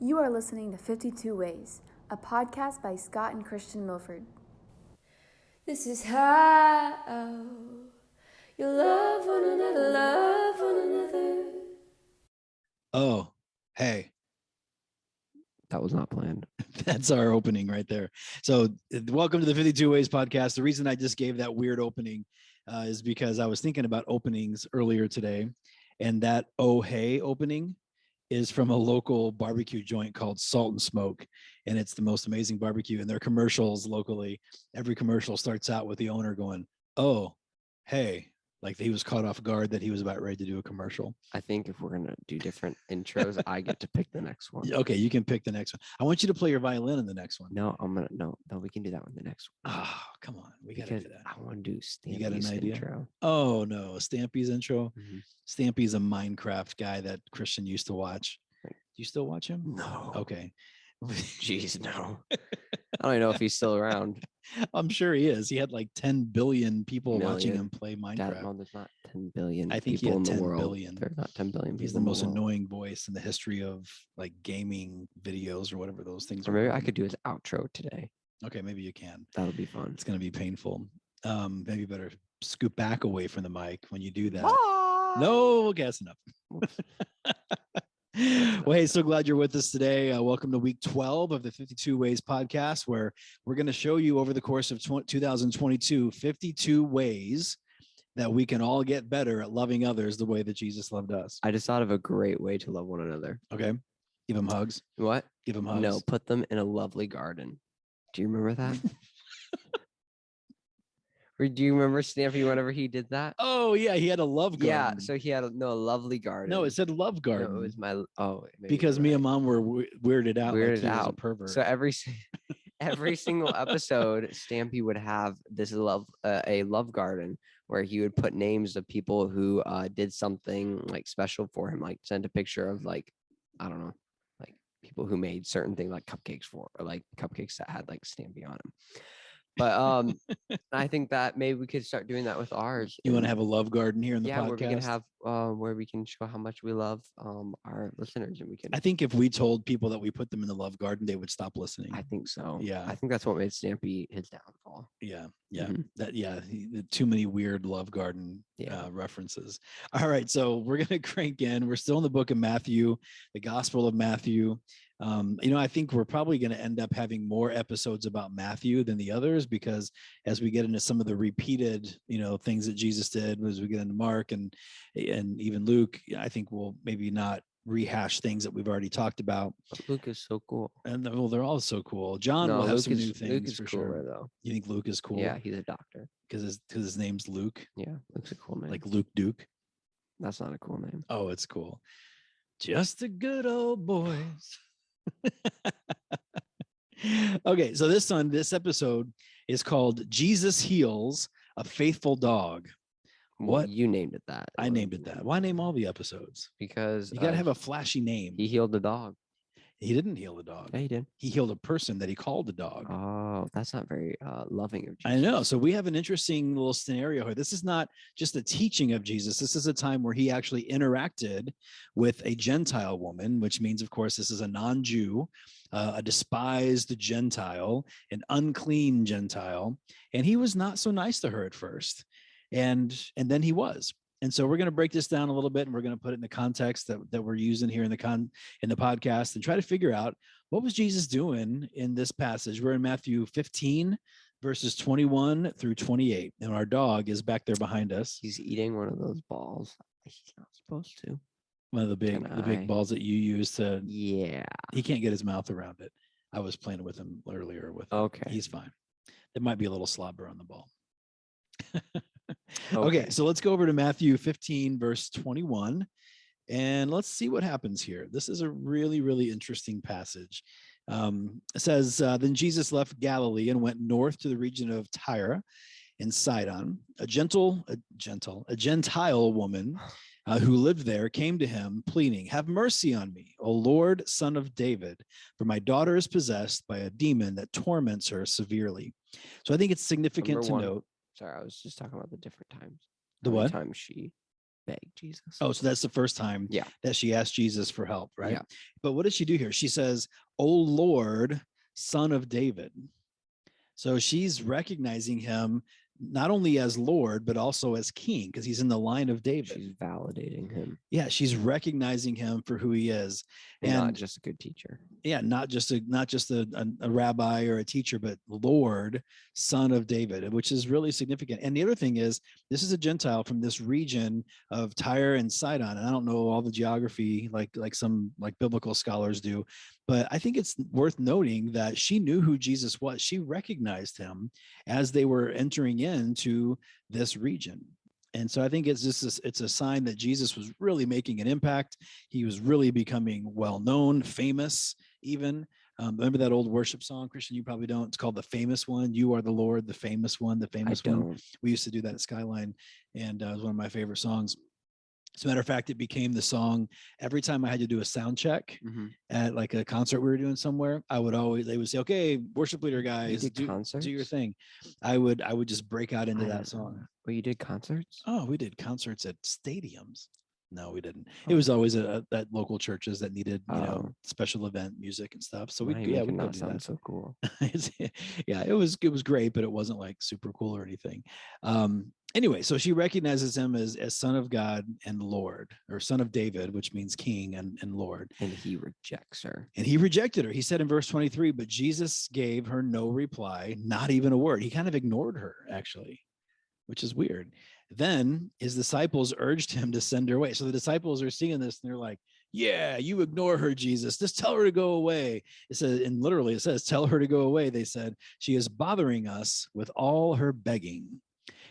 You are listening to 52 Ways, a podcast by Scott and Christian Milford. This is how you love one another, love one another. Oh, hey. That was not planned. That's our opening right there. So welcome to the 52 Ways podcast. The reason I just gave that weird opening is because I was thinking about openings earlier today, and that oh hey opening is from a local barbecue joint called Salt and Smoke, and it's the most amazing barbecue. And their commercials locally, every commercial starts out with the owner going, oh, hey, like he was caught off guard that he was about ready to do a commercial. I think if we're going to do different intros, I get to pick the next one. Okay, you can pick the next one. I want you to play your violin in the next one. No, no, we can do that one the next one. Oh, come on. We got to do that. I want to do Stampy's You got an idea? intro. Oh, no. Stampy's intro. Mm-hmm. Stampy's a Minecraft guy that Christian used to watch. Do you still watch him? No. Okay. Jeez, no. I don't even know if he's still around. I'm sure he is. He had like 10 billion people watching him play Minecraft. No, there's not 10 billion I think people in the 10 world. billion. There's not 10 billion people. He's the most annoying voice in the history of like gaming videos or whatever those things are. Or maybe I could do his outro today. Okay, maybe you can. That'll be fun. It's going to be painful. Maybe you better scoot back away from the mic when you do that. No, okay, that's enough. Well, hey, so glad you're with us today. Welcome to week 12 of the 52 Ways podcast, where we're going to show you over the course of 2022, 52 ways that we can all get better at loving others the way that Jesus loved us. I just thought of a great way to love one another. Okay. Give them hugs. What? Give them hugs. No, put them in a lovely garden. Do you remember that? Or do you remember Stampy whenever he did that? Oh, yeah. He had a love garden. Yeah. So he had a lovely garden. No, it said love garden. No, it was because me and mom were weirded out. Weirded like he out. Was a pervert. So every single episode, Stampy would have this a love garden where he would put names of people who did something like special for him, like send a picture of like, I don't know, like people who made certain things like cupcakes or like cupcakes that had like Stampy on them. But I think that maybe we could start doing that with ours. You want to have a love garden here in the podcast? Where we can have where we can show how much we love our listeners, and we can. I think if we told people that we put them in the love garden, they would stop listening. I think so. Yeah, I think that's what made Stampy his downfall. Yeah. Mm-hmm. Too many weird love garden references. All right, so we're gonna crank in. We're still in the book of Matthew, the Gospel of Matthew. I think we're probably going to end up having more episodes about Matthew than the others, because as we get into some of the repeated, things that Jesus did, as we get into Mark and even Luke, I think we'll maybe not rehash things that we've already talked about. Luke is so cool. And well, they're all so cool. John will have some new things. Luke is for cooler, sure. though. You think Luke is cool? Yeah, he's a doctor. Because his name's Luke. Yeah, Luke's a cool name. Like Luke Duke. That's not a cool name. Oh, it's cool. Just a good old boys. Okay, so this episode is called Jesus Heals a Faithful Dog. What? You named it that. I named it that. Why name all the episodes? Because you got to have a flashy name. He healed the dog. He didn't heal the dog. Yeah, he did. He healed a person that he called a dog. Oh, that's not very loving of Jesus. I know. So we have an interesting little scenario here. This is not just a teaching of Jesus. This is a time where he actually interacted with a Gentile woman, which means, of course, this is a non-Jew, a despised Gentile, an unclean Gentile. And he was not so nice to her at first. And then he was. And so we're going to break this down a little bit, and we're going to put it in the context that we're using here in the podcast, and try to figure out what was Jesus doing in this passage. We're in Matthew 15, verses 21 through 28. And our dog is back there behind us. He's eating one of those balls. He's not supposed to. One of the big balls that you use to. Yeah. He can't get his mouth around it. I was playing with him earlier with him. Okay. He's fine. There might be a little slobber on the ball. Okay, so let's go over to Matthew 15, verse 21, and let's see what happens here. This is a really, really interesting passage. It says, then Jesus left Galilee and went north to the region of Tyre and Sidon. A Gentile woman who lived there came to him pleading, have mercy on me, O Lord, son of David, for my daughter is possessed by a demon that torments her severely. So I think it's significant to note. Sorry, I was just talking about the different times. The what? Times she beg Jesus. Oh, so that's the first time Yeah. that she asked Jesus for help, right? Yeah. But what does she do here? She says, "O Lord, Son of David." So she's recognizing him not only as Lord, but also as king, because he's in the line of David. She's validating him. Yeah, she's recognizing him for who he is. And not just a good teacher. Yeah, not just a rabbi or a teacher, but Lord, Son of David, which is really significant. And the other thing is, this is a Gentile from this region of Tyre and Sidon. And I don't know all the geography like some biblical scholars do, but I think it's worth noting that she knew who Jesus was. She recognized him as they were entering into this region. And so I think it's a sign that Jesus was really making an impact. He was really becoming well-known, famous even. Remember that old worship song, Christian? You probably don't. It's called The Famous One. You are the Lord, the famous one, the famous one. We used to do that at Skyline, and it was one of my favorite songs. As a matter of fact, it became the song every time I had to do a sound check at like a concert we were doing somewhere. They would say, "Okay, worship leader guys, do your thing." I would just break out into that song. Well, you did concerts? Oh, we did concerts at stadiums. No, we didn't. It was always at local churches that needed, special event music and stuff. So we go do that. So cool. Yeah, it was great, but it wasn't like super cool or anything. Anyway, so she recognizes him as Son of God and Lord, or Son of David, which means King and Lord. And he rejects her. And he rejected her. He said in verse 23, but Jesus gave her no reply, not even a word. He kind of ignored her, actually, which is weird. Then his disciples urged him to send her away. So the disciples are seeing this and they're like, yeah, you ignore her, Jesus. Just tell her to go away. It says, and literally it says, tell her to go away. They said, she is bothering us with all her begging.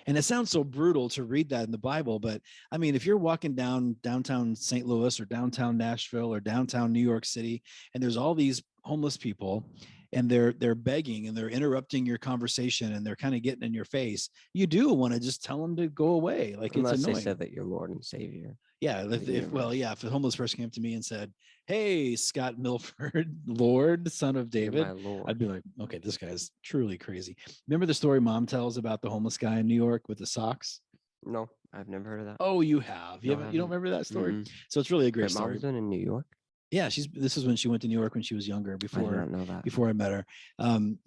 And it sounds so brutal to read that in the Bible, but I mean, if you're walking downtown St. Louis or downtown Nashville or downtown New York City, and there's all these homeless people and they're begging and they're interrupting your conversation and they're kind of getting in your face, you do want to just tell them to go away. Like, unless it's annoying. They said that you're Lord and Savior. Yeah. If a homeless person came to me and said, hey, Scott Milford, Lord, Son of David, I'd be like, okay, this guy's truly crazy. Remember the story Mom tells about the homeless guy in New York with the socks? No, I've never heard of that. Oh, you have? You don't remember that story? Mm-hmm. So it's really a great story. Mom's been in New York? Yeah, this is when she went to New York when she was younger, before I met her.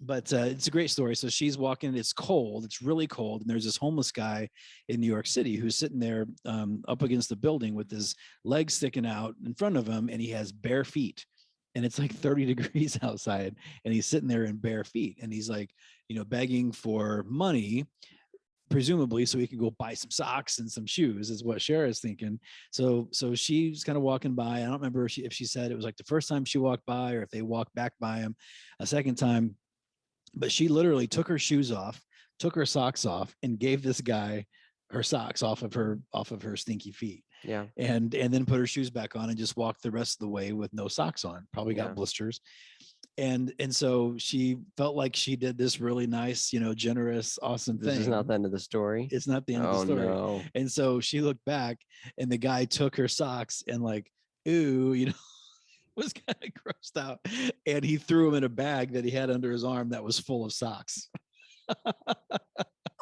But it's a great story. So she's walking, it's cold, it's really cold. And there's this homeless guy in New York City who's sitting there up against the building with his legs sticking out in front of him, and he has bare feet. And it's like 30 degrees outside, and he's sitting there in bare feet. And he's like, begging for money, presumably so he could go buy some socks and some shoes, is what Shara's thinking. So she's kind of walking by. I don't remember if she said it was like the first time she walked by or if they walked back by him a second time, but she literally took her shoes off, took her socks off, and gave this guy her socks off of her stinky feet. Yeah. And then put her shoes back on and just walked the rest of the way with no socks on. Probably got blisters. And so she felt like she did this really nice, generous, awesome thing. This is not the end of the story. It's not the end of the story. No. And so she looked back, and the guy took her socks and like, ooh, was kind of grossed out. And he threw them in a bag that he had under his arm that was full of socks.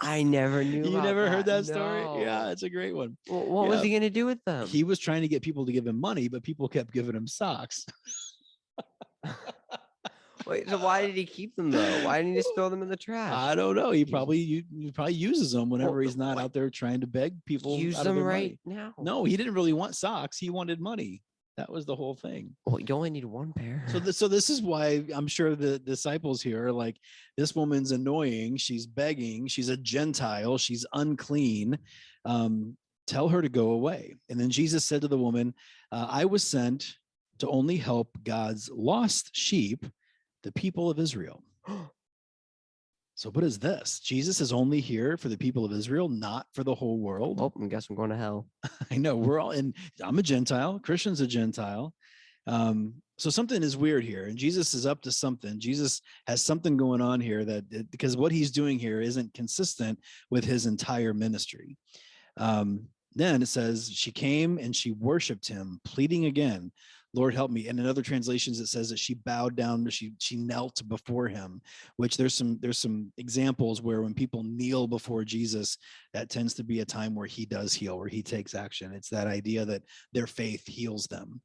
I never knew. You never heard that story? No. Yeah, it's a great one. Well, what was he going to do with them? He was trying to get people to give him money, but people kept giving him socks. Wait, so why did he keep them though? Why didn't he just throw them in the trash? I don't know. He probably uses them whenever he's not out there trying to beg people. Use them right now. No, he didn't really want socks. He wanted money. That was the whole thing. Well, you only need one pair. So this is why I'm sure the disciples here are like, this woman's annoying. She's begging. She's a Gentile. She's unclean. Tell her to go away. And then Jesus said to the woman, I was sent to only help God's lost sheep, the people of Israel. So what is this? Jesus is only here for the people of Israel, not for the whole world. Oh, I guess I'm going to hell. I know, we're all in. I'm a Gentile. Christian's a Gentile. So something is weird here, and Jesus is up to something. Jesus has something going on here because what he's doing here isn't consistent with his entire ministry. Then it says, she came and she worshiped him, pleading again, Lord, help me. And in other translations, it says that she bowed down, she knelt before him, which there's some examples where when people kneel before Jesus, that tends to be a time where he does heal, where he takes action. It's that idea that their faith heals them.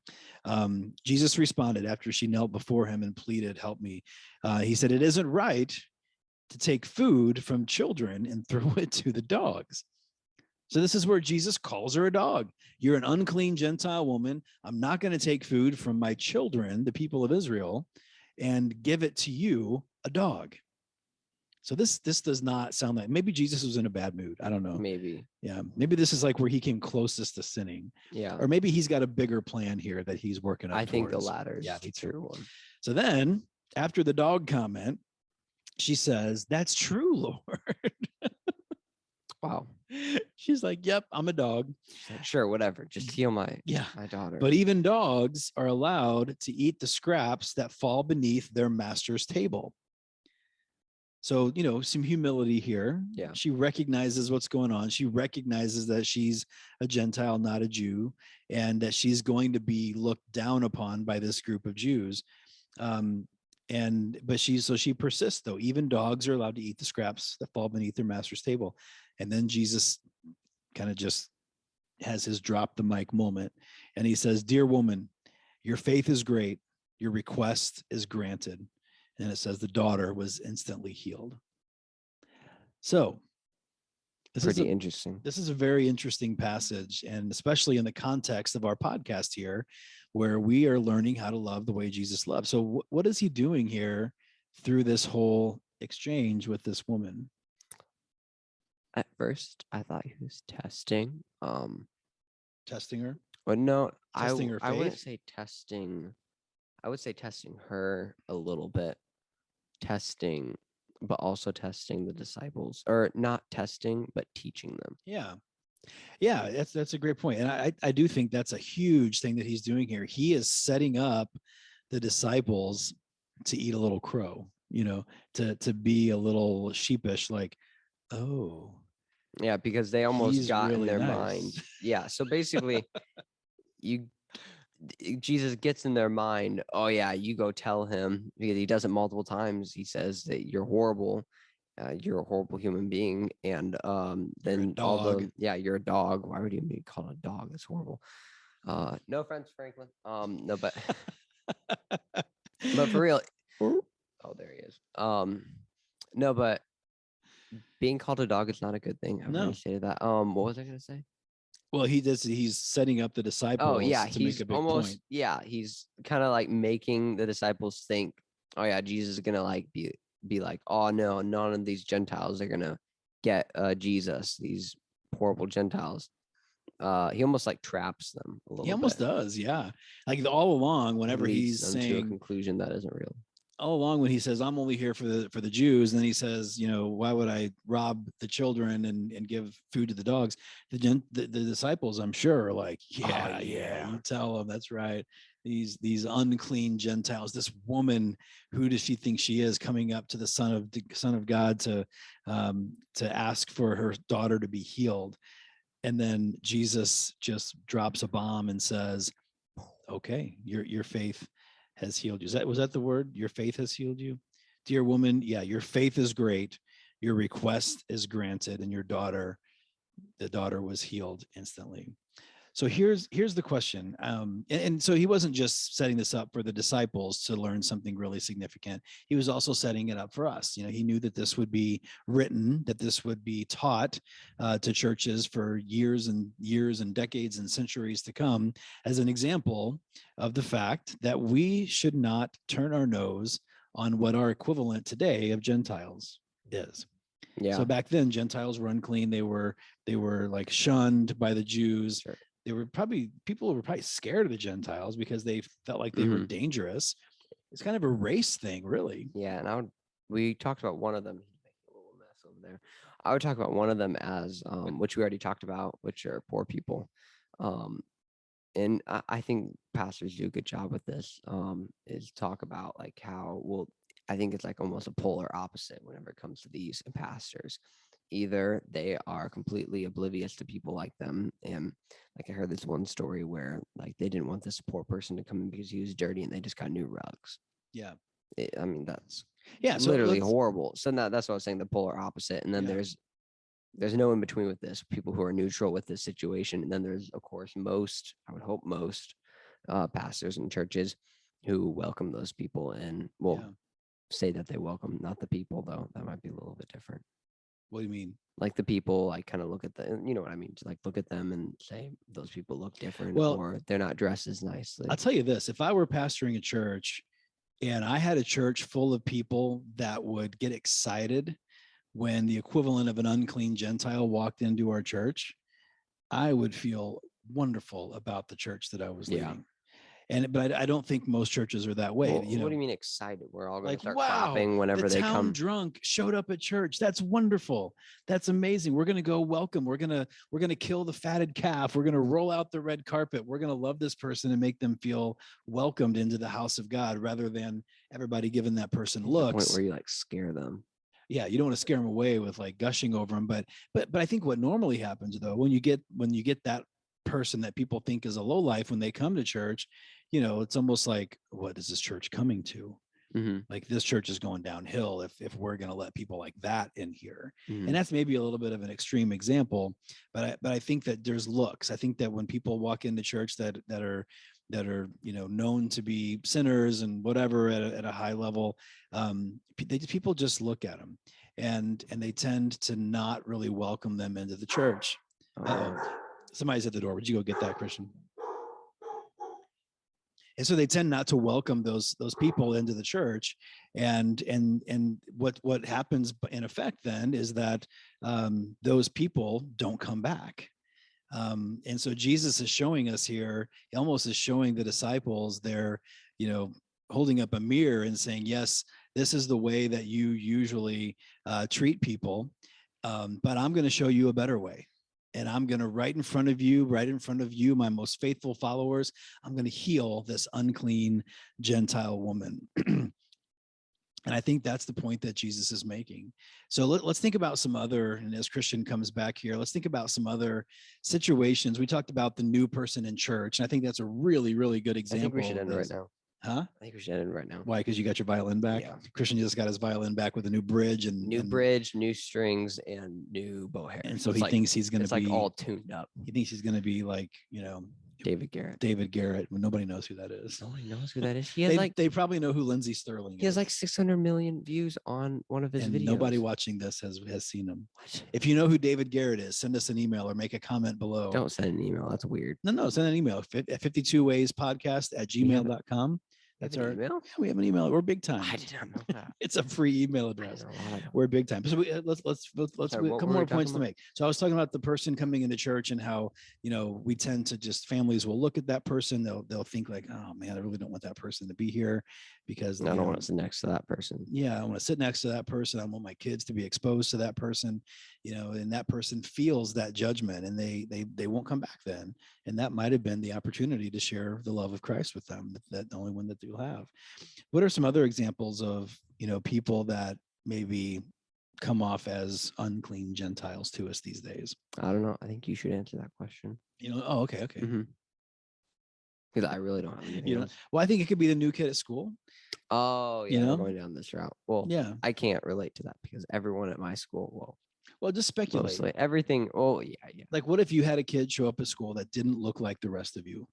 Jesus responded after she knelt before him and pleaded, help me. He said, it isn't right to take food from children and throw it to the dogs. So this is where Jesus calls her a dog. You're an unclean Gentile woman. I'm not going to take food from my children, the people of Israel, and give it to you, a dog. So this does not sound like, maybe Jesus was in a bad mood. I don't know. Maybe. Yeah. Maybe this is like where he came closest to sinning. Yeah. Or maybe he's got a bigger plan here that he's working on. I think the latter is the the true one. So then after the dog comment, she says, that's true, Lord. Wow. She's like, yep, I'm a dog. She's like, sure, whatever. Just heal my daughter. But even dogs are allowed to eat the scraps that fall beneath their master's table. So, some humility here. Yeah. She recognizes what's going on. She recognizes that she's a Gentile, not a Jew, and that she's going to be looked down upon by this group of Jews. But she persists, though. Even dogs are allowed to eat the scraps that fall beneath their master's table. And then Jesus kind of just has his drop the mic moment. And he says, dear woman, your faith is great. Your request is granted. And it says the daughter was instantly healed. So this is interesting. This is a very interesting passage, and especially in the context of our podcast here, where we are learning how to love the way Jesus loved. So what is he doing here through this whole exchange with this woman? At first, I thought he was testing. Testing her? But no, Testing her I wouldn't faith? say testing. I would say testing her a little bit. Testing, but also testing the disciples. Or not testing, but teaching them. Yeah, that's a great point. And I do think that's a huge thing that he's doing here. He is setting up the disciples to eat a little crow, to be a little sheepish, like, oh. Yeah, because they almost got really in their nice. mind. Yeah, so basically, Jesus gets in their mind. Oh yeah, you go tell him, because he does it multiple times. He says that you're horrible. You're a horrible human being, and then you're a dog. Why would you be called a dog? That's horrible. No offense, Franklin. No, but but for real. Oh, there he is. No, but being called a dog is not a good thing. I've already stated that. What was I gonna say? Well, he's setting up the disciples to make a big point. Yeah, he's kind of like making the disciples think, oh yeah, Jesus is gonna like be like, oh no, none of these Gentiles are gonna get Jesus, these horrible Gentiles. He almost like traps them a little bit. He almost does, yeah. Like all along, whenever he's saying a conclusion that isn't real. All along when he says, I'm only here for the Jews, and then he says, why would I rob the children and give food to the dogs? The disciples, I'm sure, are like, yeah, you tell them, that's right. These unclean Gentiles, this woman, who does she think she is, coming up to the Son of God to ask for her daughter to be healed? And then Jesus just drops a bomb and says, okay, your faith has healed you. Was that the word? Your faith has healed you? Dear woman, yeah, your faith is great. Your request is granted, and the daughter was healed instantly. So here's the question. And so he wasn't just setting this up for the disciples to learn something really significant. He was also setting it up for us. He knew that this would be written, that this would be taught to churches for years and years and decades and centuries to come, as an example of the fact that we should not turn our nose on what our equivalent today of Gentiles is. Yeah. So back then, Gentiles were unclean. They were like shunned by the Jews. Sure. People were probably scared of the Gentiles because they felt like they were dangerous. It's kind of a race thing, really. Yeah, and we talked about one of them. He's making a little mess over there. I would talk about one of them as which we already talked about, which are poor people. And I think pastors do a good job with this. Is talk about like how, well, I think it's like almost a polar opposite whenever it comes to these pastors. either they are completely oblivious to people like them. And like I heard this one story where like they didn't want this poor person to come in because he was dirty and they just got new rugs. Yeah. I mean, that's So literally horrible. So that's what I was saying, the polar opposite. And then Yeah. there's no in between with this, people who are neutral with this situation. And then there's, of course, I would hope most pastors and churches who welcome those people and will say that they welcome, not the people, though. That might be a little bit different. What do you mean? Like the people, like kind of look at you know what I mean? Just like look at them and say those people look different, Well, or they're not dressed as nicely. I'll tell you this, if I were pastoring a church and I had a church full of people that would get excited when the equivalent of an unclean Gentile walked into our church, I would feel wonderful about the church that I was leading. But I don't think most churches are that way. Well, what do you mean excited? We're all going to start clapping whenever they come. Drunk showed up at church. That's wonderful. That's amazing. We're going to go welcome. We're going to kill the fatted calf. We're going to roll out the red carpet. We're going to love this person and make them feel welcomed into the house of God, rather than everybody giving that person looks. The point where you like scare them. Yeah, you don't want to scare them away with like gushing over them. But I think what normally happens though, when you get that person that people think is a lowlife, when they come to church, you know, it's almost like, what is this church coming to? Mm-hmm. Like, this church is going downhill if we're going to let people like that in here. Mm-hmm. And that's maybe a little bit of an extreme example, but I think that there's looks. I think that when people walk into church that are you know, known to be sinners and whatever at a high level, people just look at them and they tend to not really welcome them into the church. Somebody's at the door. Would you go get that, Christian? And so they tend not to welcome those people into the church, and what happens in effect then is that those people don't come back. And so Jesus is showing us here, he almost is showing the disciples, they're, you know, holding up a mirror and saying, yes, this is the way that you usually treat people, but I'm going to show you a better way. And I'm going to right in front of you, my most faithful followers, I'm going to heal this unclean Gentile woman. And I think that's the point that Jesus is making. So let's think about some other, and as Christian comes back here, let's think about some other situations. We talked about the new person in church, and I think that's a really, really good example. I think we should end right now. Huh? I think we should end right now. Why? Because you got your violin back? Yeah. Christian just got his violin back with a new bridge bridge, new strings, and new bow hair. And so he thinks he's going to be like all tuned up. He thinks he's going to be like, you know, David Garrett. Nobody knows who that is. Nobody knows who that is. He has they probably know who Lindsey Sterling is. He has like 600 million views on one of his videos. Nobody watching this has seen him. What? If you know who David Garrett is, send us an email or make a comment below. Don't send an email. That's weird. No, send an email at 52wayspodcast@gmail.com. That's our email. Yeah, we have an email. We're big time. I did not know that. It's a free email address. We're big time. So let's Sorry, a couple more points to make. So I was talking about the person coming into church and how, you know, we tend to families will look at that person. They'll think like, oh man, I really don't want that person to be here because I don't want to sit next to that person. Yeah, I want to sit next to that person. I want my kids to be exposed to that person, you know, and that person feels that judgment and they won't come back then. And that might have been the opportunity to share the love of Christ with them, that the only one that you'll have. What are some other examples of, you know, people that maybe come off as unclean Gentiles to us these days? I don't know. I think you should answer that question. You know, oh, okay. Mm-hmm. Because I really don't have anything else. Well, I think it could be the new kid at school. Oh, yeah, you know, going down this route. Well, yeah, I can't relate to that because everyone at my school, well, just speculate. Mostly everything. Oh, yeah. Like, what if you had a kid show up at school that didn't look like the rest of you?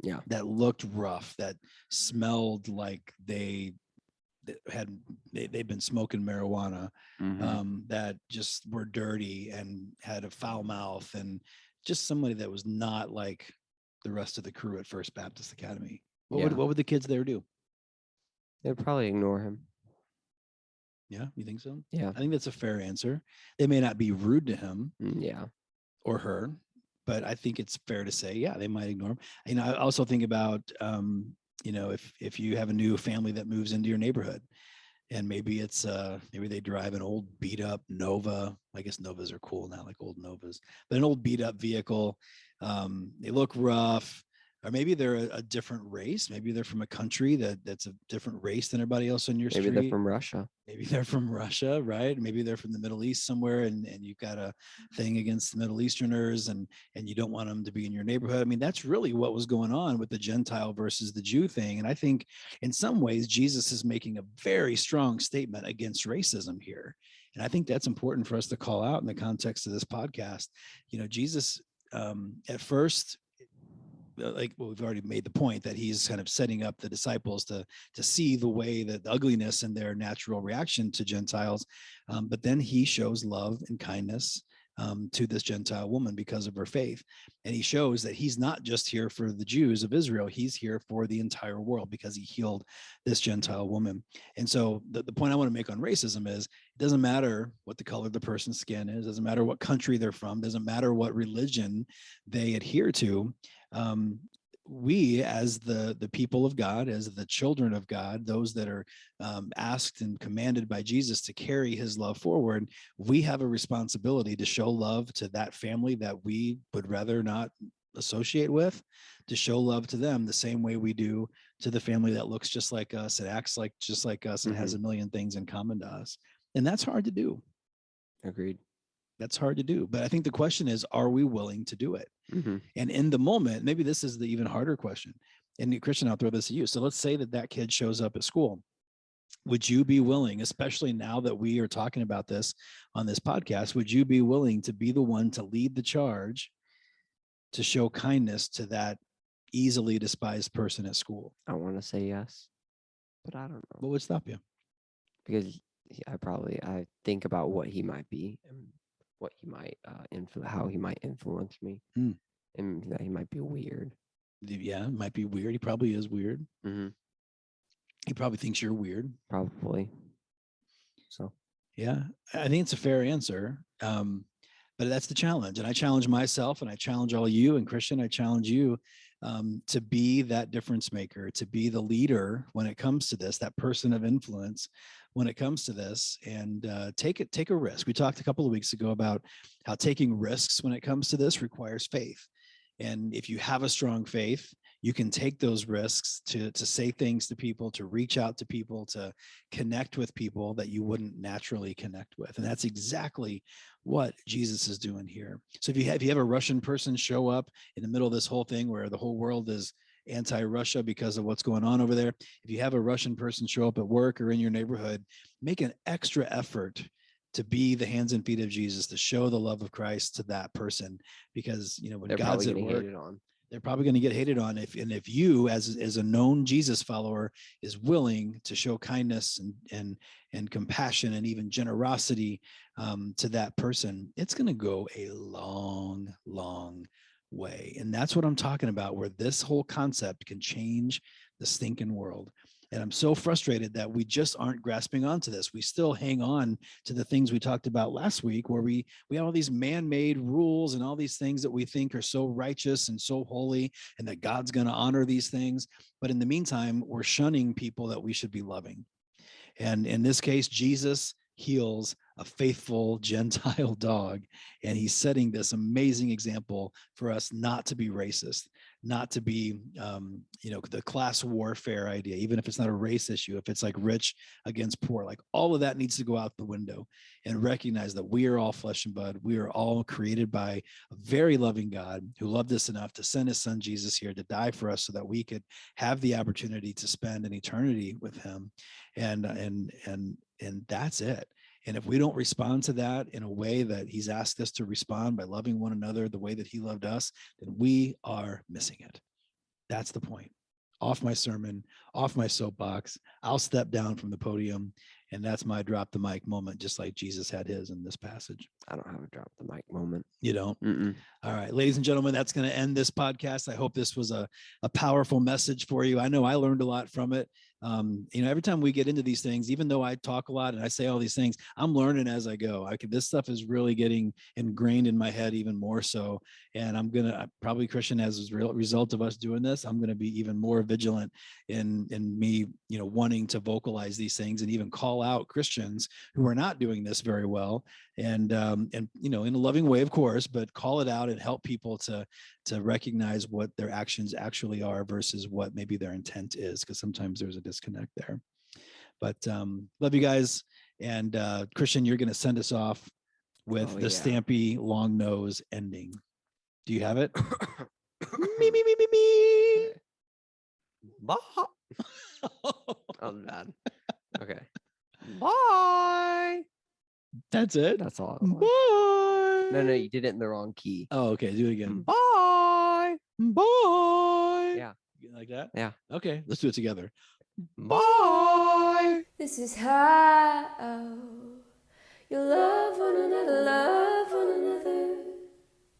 Yeah. That looked rough, that smelled like they'd been smoking marijuana, that just were dirty and had a foul mouth, and just somebody that was not like the rest of the crew at First Baptist Academy. What would the kids there do? They'd probably ignore him. Yeah, you think so? Yeah. I think that's a fair answer. They may not be rude to him. Yeah. Or her, but I think it's fair to say, yeah, they might ignore him. You know, I also think about, you know, if you have a new family that moves into your neighborhood, and maybe it's maybe they drive an old beat up Nova. I guess Novas are cool now, like old Novas, but an old beat up vehicle. They look rough. Or maybe they're a different race. Maybe they're from a country that's a different race than everybody else on your Maybe street. they're from Russia. Maybe they're from Russia, right? Maybe they're from the Middle East somewhere, and you've got a thing against the Middle Easterners, and you don't want them to be in your neighborhood. I mean, that's really what was going on with the Gentile versus the Jew thing. And I think in some ways, Jesus is making a very strong statement against racism here. And I think that's important for us to call out in the context of this podcast. You know, Jesus, at first, like, well, we've already made the point that he's kind of setting up the disciples to see the way that the ugliness in their natural reaction to Gentiles, but then he shows love and kindness to this Gentile woman because of her faith, and he shows that he's not just here for the Jews of Israel; he's here for the entire world because he healed this Gentile woman. And so the point I want to make on racism is it doesn't matter what the color of the person's skin is, doesn't matter what country they're from, doesn't matter what religion they adhere to. We as the people of God, as the children of God, those that are asked and commanded by Jesus to carry his love forward, we have a responsibility to show love to that family that we would rather not associate with, to show love to them the same way we do to the family that looks just like us and acts like just like us and has a million things in common to us. And that's hard to do. Agreed. That's hard to do. But I think the question is, are we willing to do it? And in the moment, maybe this is the even harder question. And Christian, I'll throw this at you. So let's say that kid shows up at school. Would you be willing, especially now that we are talking about this on this podcast, would you be willing to be the one to lead the charge to show kindness to that easily despised person at school? I want to say yes, but I don't know. What would stop you? Because I think about what he might be and what he might how he might influence me, and that he might be weird. Yeah, it might be weird. He probably is weird. He probably thinks you're weird. Probably. So yeah, I think it's a fair answer. But that's the challenge. And I challenge myself, and I challenge all you, and Christian, I challenge you to be that difference maker, to be the leader when it comes to this, that person of influence when it comes to this, and take a risk. We talked a couple of weeks ago about how taking risks when it comes to this requires faith. And if you have a strong faith, you can take those risks to say things to people, to reach out to people, to connect with people that you wouldn't naturally connect with. And that's exactly what Jesus is doing here. So if you have a Russian person show up in the middle of this whole thing where the whole world is anti-Russia because of what's going on over there, if you have a Russian person show up at work or in your neighborhood, make an extra effort to be the hands and feet of Jesus, to show the love of Christ to that person, because when they're God's probably at getting work, hated on. They're probably going to get hated on. If you, as a known Jesus follower, is willing to show kindness and compassion and even generosity to that person, it's going to go a long, long way. And that's what I'm talking about, where this whole concept can change the stinking world. And I'm so frustrated that we just aren't grasping onto this. We still hang on to the things we talked about last week, where we have all these man-made rules and all these things that we think are so righteous and so holy, and that God's going to honor these things. But in the meantime, we're shunning people that we should be loving. And in this case, Jesus heals a faithful Gentile dog, and he's setting this amazing example for us not to be racist, not to be the class warfare idea, even if it's not a race issue, if it's like rich against poor, like all of that needs to go out the window, and recognize that we are all flesh and blood. We are all created by a very loving God who loved us enough to send his son Jesus here to die for us so that we could have the opportunity to spend an eternity with him. And that's it. And if we don't respond to that in a way that he's asked us to respond, by loving one another the way that he loved us, then we are missing it. That's the point. Off my sermon, off my soapbox. I'll step down from the podium, and that's my drop the mic moment, just like Jesus had his in this passage. I don't have a drop the mic moment. You don't? Mm-mm. All right, ladies and gentlemen, that's going to end this podcast. I hope this was a powerful message for you. I know I learned a lot from it. Every time we get into these things, even though I talk a lot and I say all these things, I'm learning as I go. This stuff is really getting ingrained in my head even more so. And I'm going to probably, Christian, as a result of us doing this, I'm going to be even more vigilant in me, wanting to vocalize these things and even call out Christians who are not doing this very well. And in a loving way, of course, but call it out and help people to to recognize what their actions actually are versus what maybe their intent is, because sometimes there's a disconnect there. But love you guys. And Christian, you're going to send us off with the Stampy Longnose ending. Do you have it? Me, me, me, me, me. Bye. Oh, bad. Okay. Bye. That's it? That's all. Bye. No, you did it in the wrong key. Oh, okay. Do it again. Bye. Bye. Yeah. Like that? Yeah. Okay. Let's do it together. Bye. This is how your love